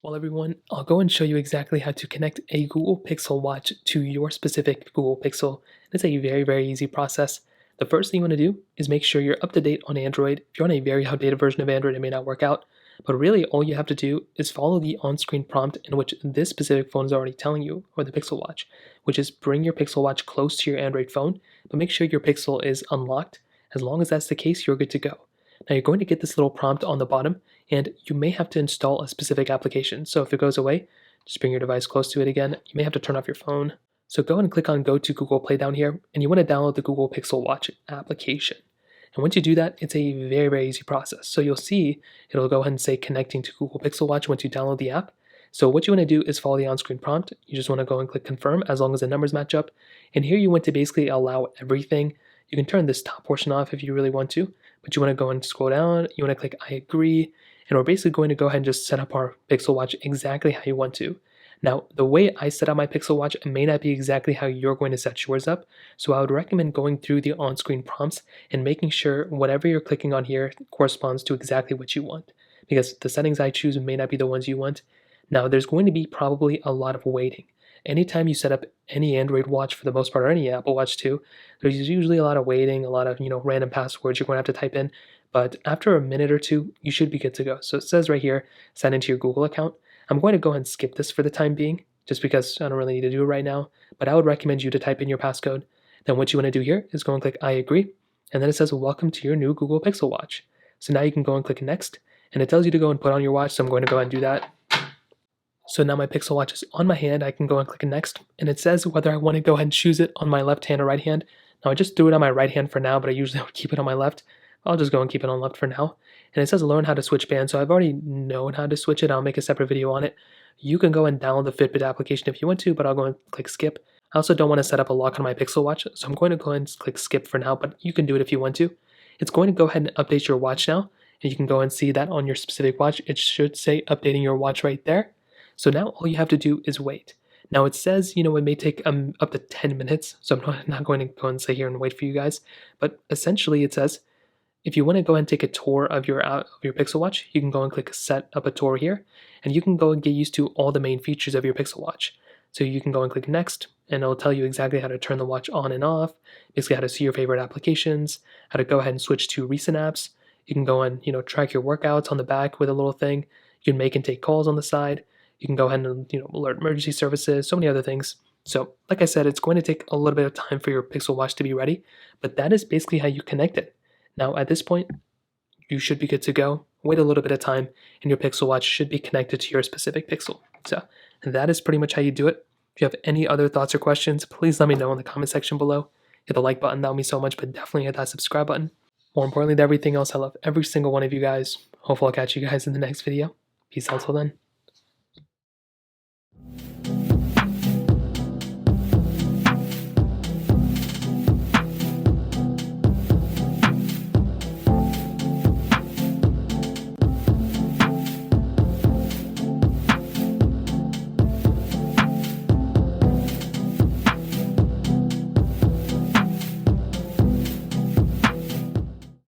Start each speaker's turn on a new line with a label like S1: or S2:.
S1: Well, everyone, I'll go and show you exactly how to connect a Google Pixel Watch to your specific Google Pixel. It's a very easy process. The first thing you want to do is make sure you're up to date on Android. If you're on a very outdated version of Android, it may not work out. But really, all you have to do is follow the on-screen prompt in which this specific phone is already telling you, or the Pixel Watch, which is bring your Pixel Watch close to your Android phone, but make sure your Pixel is unlocked. As long as that's the case, you're good to go. Now you're going to get this little prompt on the bottom, and you may have to install a specific application. So if it goes away, just bring your device close to it again. You may have to turn off your phone. So go and click on Go to Google Play down here, and you want to download the Google Pixel Watch application. And once you do that, it's a very easy process. So you'll see it'll go ahead and say connecting to Google Pixel Watch once you download the app. So what you want to do is follow the on-screen prompt. You just want to go and click confirm as long as the numbers match up. And here you want to basically allow everything. You can turn this top portion off if you really want to, but you want to go and scroll down. You want to click I agree. And we're basically going to go ahead and just set up our Pixel Watch exactly how you want to. Now, the way I set up my Pixel Watch may not be exactly how you're going to set yours up, so I would recommend going through the on-screen prompts and making sure whatever you're clicking on here corresponds to exactly what you want, because the settings I choose may not be the ones you want. Now, there's going to be probably a lot of waiting. Anytime you set up any Android watch for the most part, or any Apple Watch too, there's usually a lot of waiting, a lot of random passwords you're going to have to type in. But after a minute or two, you should be good to go. So it says right here, sign into your Google account. I'm going to go ahead and skip this for the time being, just because I don't really need to do it right now. But I would recommend you to type in your passcode. Then what you want to do here is go and click I agree. And then it says, welcome to your new Google Pixel Watch. So now you can go and click next. And it tells you to go and put on your watch. So I'm going to go ahead and do that. So now my Pixel Watch is on my hand. I can go and click next. And it says whether I want to go ahead and choose it on my left hand or right hand. Now I just threw it on my right hand for now, but I usually would keep it on my left. I'll just go and keep it on left for now. And it says learn how to switch bands, so I've already known how to switch it. I'll make a separate video on it. You can go and download the Fitbit application if you want to, but I'll go and click skip. I also don't want to set up a lock on my Pixel Watch, so I'm going to go ahead and click skip for now, but you can do it if you want to. It's going to go ahead and update your watch now, and you can go and see that on your specific watch. It should say updating your watch right there. So now all you have to do is wait. Now it says, it may take up to 10 minutes, so I'm not going to go and sit here and wait for you guys, but essentially it says, if you want to go and take a tour of your Pixel Watch, you can go and click set up a tour here, and you can go and get used to all the main features of your Pixel Watch. So you can go and click next, and it'll tell you exactly how to turn the watch on and off, basically how to see your favorite applications, how to go ahead and switch to recent apps. You can go and track your workouts on the back with a little thing. You can make and take calls on the side. You can go ahead and alert emergency services, so many other things. So like I said, it's going to take a little bit of time for your Pixel Watch to be ready, but that is basically how you connect it. Now, at this point, you should be good to go. Wait a little bit of time, and your Pixel Watch should be connected to your specific Pixel. So that is pretty much how you do it. If you have any other thoughts or questions, please let me know in the comment section below. Hit the like button, that would mean so much, but definitely hit that subscribe button. More importantly than everything else, I love every single one of you guys. Hopefully I'll catch you guys in the next video. Peace out till then.